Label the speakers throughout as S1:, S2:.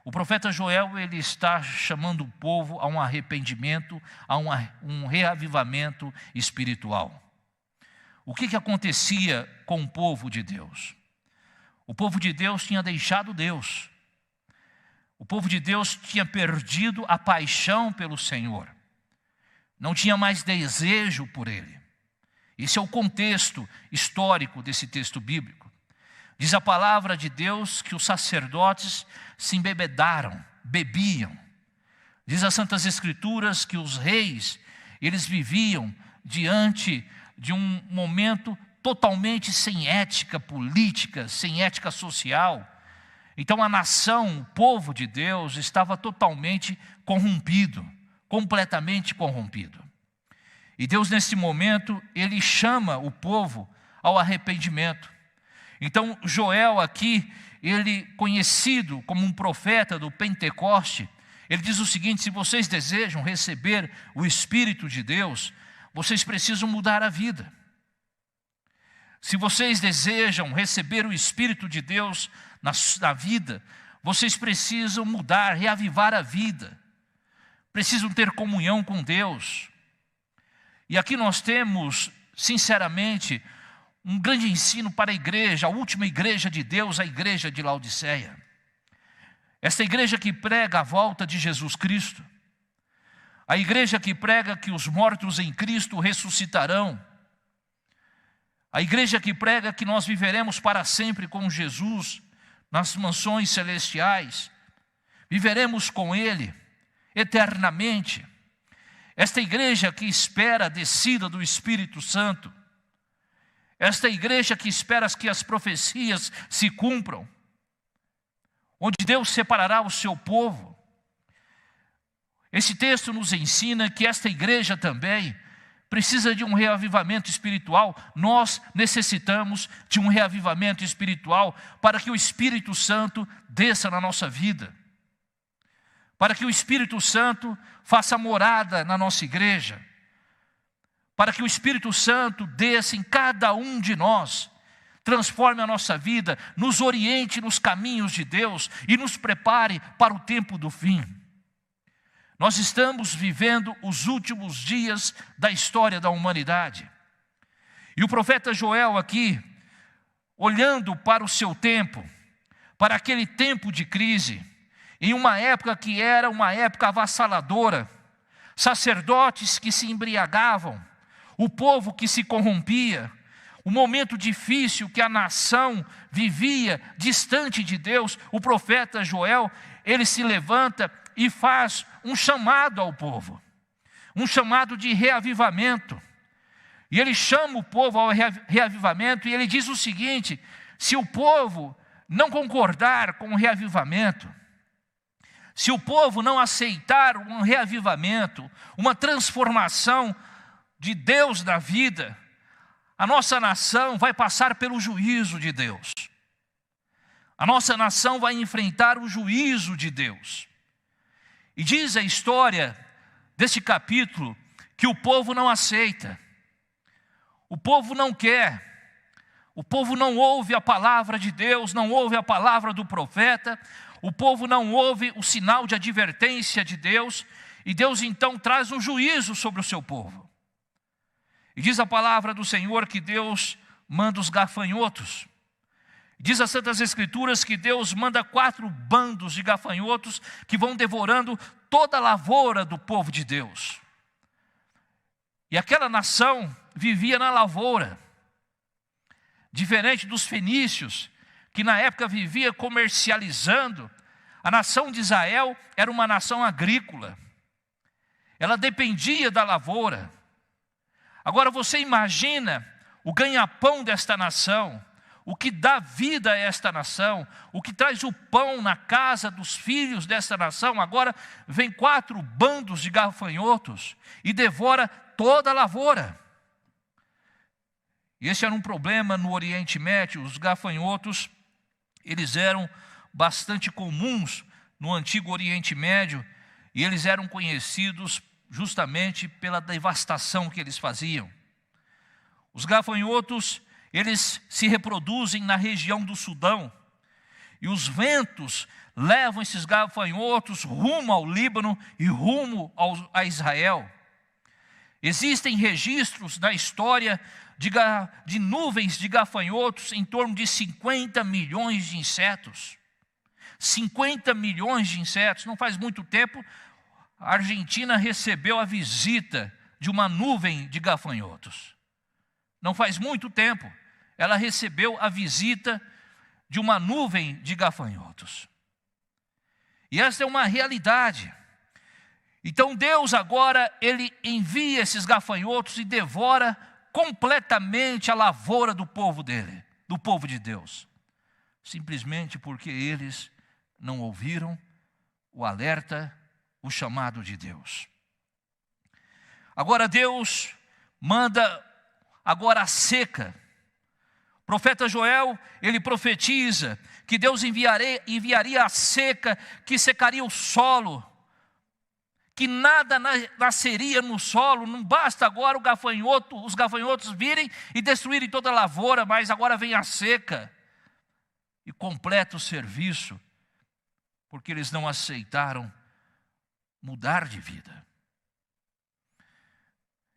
S1: O profeta Joel, ele está chamando o povo a um arrependimento, a um reavivamento espiritual. O que acontecia com o povo de Deus? O povo de Deus tinha deixado Deus. O povo de Deus tinha perdido a paixão pelo Senhor. Não tinha mais desejo por Ele. Esse é o contexto histórico desse texto bíblico. Diz a palavra de Deus que os sacerdotes se embebedaram, bebiam. Diz as Santas Escrituras que os reis, eles viviam diante de um momento totalmente sem ética política, sem ética social. Então a nação, o povo de Deus, estava totalmente corrompido, completamente corrompido. E Deus, nesse momento, Ele chama o povo ao arrependimento. Então Joel aqui, ele conhecido como um profeta do Pentecoste, ele diz o seguinte: se vocês desejam receber o Espírito de Deus, vocês precisam mudar a vida. Se vocês desejam receber o Espírito de Deus na vida, vocês precisam mudar, reavivar a vida. Precisam ter comunhão com Deus. E aqui nós temos, sinceramente, um grande ensino para a igreja, a última igreja de Deus, a igreja de Laodiceia. Esta igreja que prega a volta de Jesus Cristo. A igreja que prega que os mortos em Cristo ressuscitarão. A igreja que prega que nós viveremos para sempre com Jesus nas mansões celestiais. Viveremos com Ele eternamente. Esta igreja que espera a descida do Espírito Santo. Esta igreja que espera que as profecias se cumpram. Onde Deus separará o seu povo. Esse texto nos ensina que esta igreja também precisa de um reavivamento espiritual. Nós necessitamos de um reavivamento espiritual para que o Espírito Santo desça na nossa vida. Para que o Espírito Santo faça morada na nossa igreja. Para que o Espírito Santo desça em cada um de nós, transforme a nossa vida, nos oriente nos caminhos de Deus e nos prepare para o tempo do fim. Nós estamos vivendo os últimos dias da história da humanidade. E o profeta Joel aqui, olhando para o seu tempo, para aquele tempo de crise, em uma época que era uma época avassaladora, sacerdotes que se embriagavam, o povo que se corrompia, o momento difícil que a nação vivia distante de Deus, o profeta Joel, ele se levanta e faz um chamado ao povo, um chamado de reavivamento. E ele chama o povo ao reavivamento e ele diz o seguinte: se o povo não concordar com o reavivamento, se o povo não aceitar um reavivamento, uma transformação de Deus na vida, a nossa nação vai passar pelo juízo de Deus. A nossa nação vai enfrentar o juízo de Deus. E diz a história desse capítulo que o povo não aceita. O povo não quer. O povo não ouve a palavra de Deus, não ouve a palavra do profeta. O povo não ouve o sinal de advertência de Deus. E Deus então traz um juízo sobre o seu povo. E diz a palavra do Senhor que Deus manda os gafanhotos. Diz as Santas Escrituras que Deus manda 4 bandos de gafanhotos que vão devorando toda a lavoura do povo de Deus. E aquela nação vivia na lavoura. Diferente dos fenícios, que na época vivia comercializando, a nação de Israel era uma nação agrícola. Ela dependia da lavoura. Agora você imagina o ganha-pão desta nação, o que dá vida a esta nação, o que traz o pão na casa dos filhos desta nação. Agora vem 4 bandos de gafanhotos e devora toda a lavoura. E esse era um problema no Oriente Médio. Os gafanhotos, eles eram bastante comuns no antigo Oriente Médio e eles eram conhecidos justamente pela devastação que eles faziam. Os gafanhotos, eles se reproduzem na região do Sudão. E os ventos levam esses gafanhotos rumo ao Líbano e rumo a Israel. Existem registros na história de nuvens de gafanhotos em torno de 50 milhões de insetos. 50 milhões de insetos. Não faz muito tempo, a Argentina recebeu a visita de uma nuvem de gafanhotos. Não faz muito tempo, ela recebeu a visita de uma nuvem de gafanhotos. E essa é uma realidade. Então Deus agora, Ele envia esses gafanhotos e devora completamente a lavoura do povo dele, do povo de Deus. Simplesmente porque eles não ouviram o alerta, o chamado de Deus. Agora Deus manda agora a seca. O profeta Joel, ele profetiza que Deus enviaria a seca, que secaria o solo, que nada nasceria no solo. Não basta agora os gafanhotos virem e destruírem toda a lavoura, mas agora vem a seca e completa o serviço, porque eles não aceitaram mudar de vida.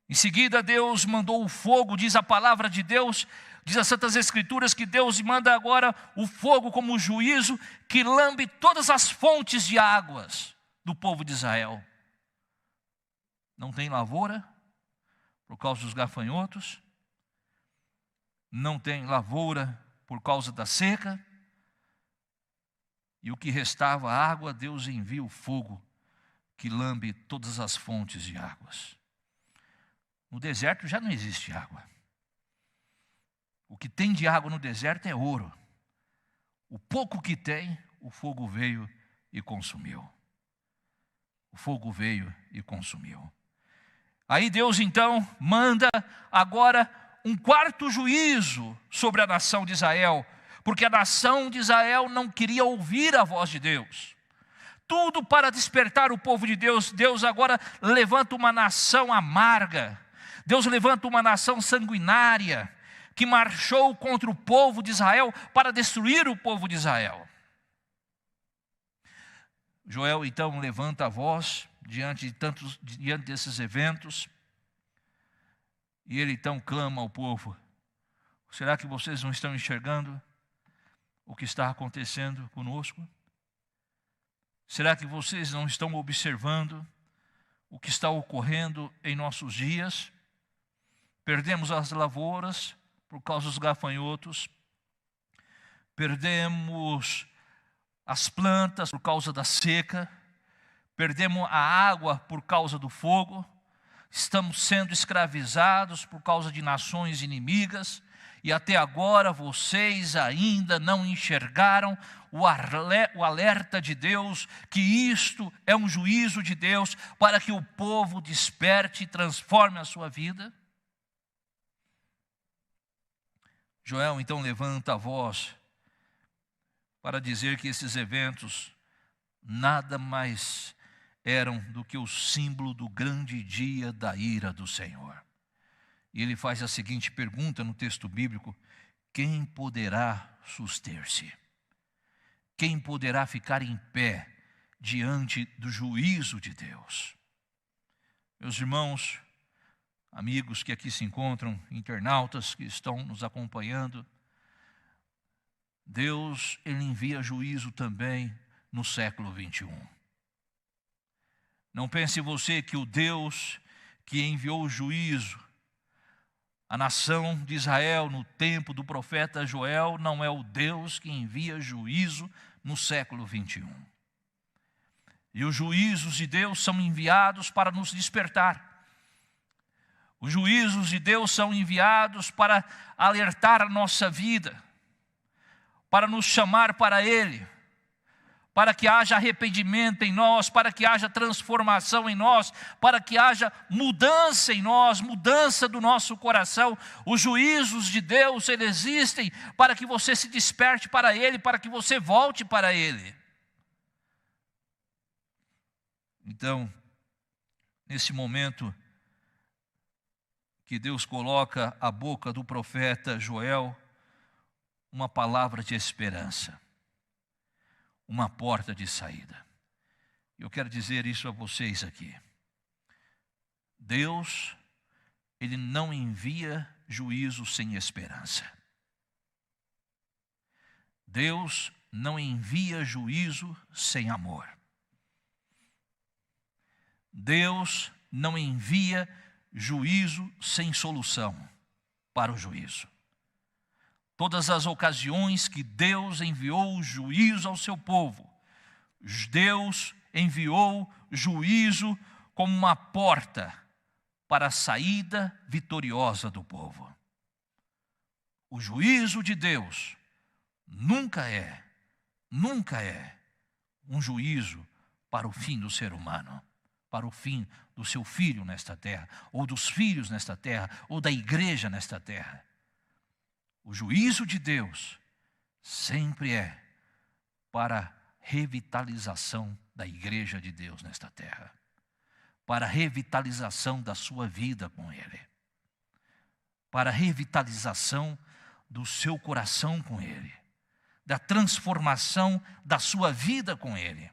S1: Em seguida Deus mandou o fogo, diz a palavra de Deus, diz as Santas Escrituras que Deus manda agora o fogo como juízo, que lambe todas as fontes de águas do povo de Israel. Não tem lavoura por causa dos gafanhotos, não tem lavoura por causa da seca, e o que restava água, Deus envia o fogo que lambe todas as fontes de águas. No deserto já não existe água. O que tem de água no deserto é ouro. O pouco que tem, o fogo veio e consumiu. O fogo veio e consumiu. Aí Deus então manda agora um quarto juízo sobre a nação de Israel, porque a nação de Israel não queria ouvir a voz de Deus. Tudo para despertar o povo de Deus. Deus agora levanta uma nação amarga. Deus levanta uma nação sanguinária, que marchou contra o povo de Israel para destruir o povo de Israel. Joel então levanta a voz diante desses eventos, e ele então clama ao povo: será que vocês não estão enxergando o que está acontecendo conosco? Será que vocês não estão observando o que está ocorrendo em nossos dias? Perdemos as lavouras por causa dos gafanhotos, perdemos as plantas por causa da seca, perdemos a água por causa do fogo, estamos sendo escravizados por causa de nações inimigas, e até agora vocês ainda não enxergaram o alerta de Deus, que isto é um juízo de Deus para que o povo desperte e transforme a sua vida? Joel então levanta a voz para dizer que esses eventos nada mais eram do que o símbolo do grande dia da ira do Senhor. E ele faz a seguinte pergunta no texto bíblico: quem poderá suster-se? Quem poderá ficar em pé diante do juízo de Deus? Meus irmãos, amigos que aqui se encontram, internautas que estão nos acompanhando, Deus, Ele envia juízo também no século 21. Não pense você que o Deus que enviou o juízo à nação de Israel no tempo do profeta Joel não é o Deus que envia juízo no século 21. E os juízos de Deus são enviados para nos despertar. Os juízos de Deus são enviados para alertar a nossa vida, para nos chamar para Ele, para que haja arrependimento em nós, para que haja transformação em nós, para que haja mudança em nós, mudança do nosso coração. Os juízos de Deus, eles existem para que você se desperte para Ele, para que você volte para Ele. Então, nesse momento que Deus coloca à boca do profeta Joel uma palavra de esperança. uma porta de saída. Eu quero dizer isso a vocês aqui. Deus, Ele não envia juízo sem esperança. Deus não envia juízo sem amor. Deus não envia juízo sem solução para o juízo. Todas as ocasiões que Deus enviou juízo ao seu povo, Deus enviou juízo como uma porta para a saída vitoriosa do povo. O juízo de Deus nunca é um juízo para o fim do ser humano, para o fim do seu filho nesta terra, ou dos filhos nesta terra, ou da igreja nesta terra. O juízo de Deus sempre é para a revitalização da igreja de Deus nesta terra, para a revitalização da sua vida com Ele, para a revitalização do seu coração com Ele, da transformação da sua vida com Ele.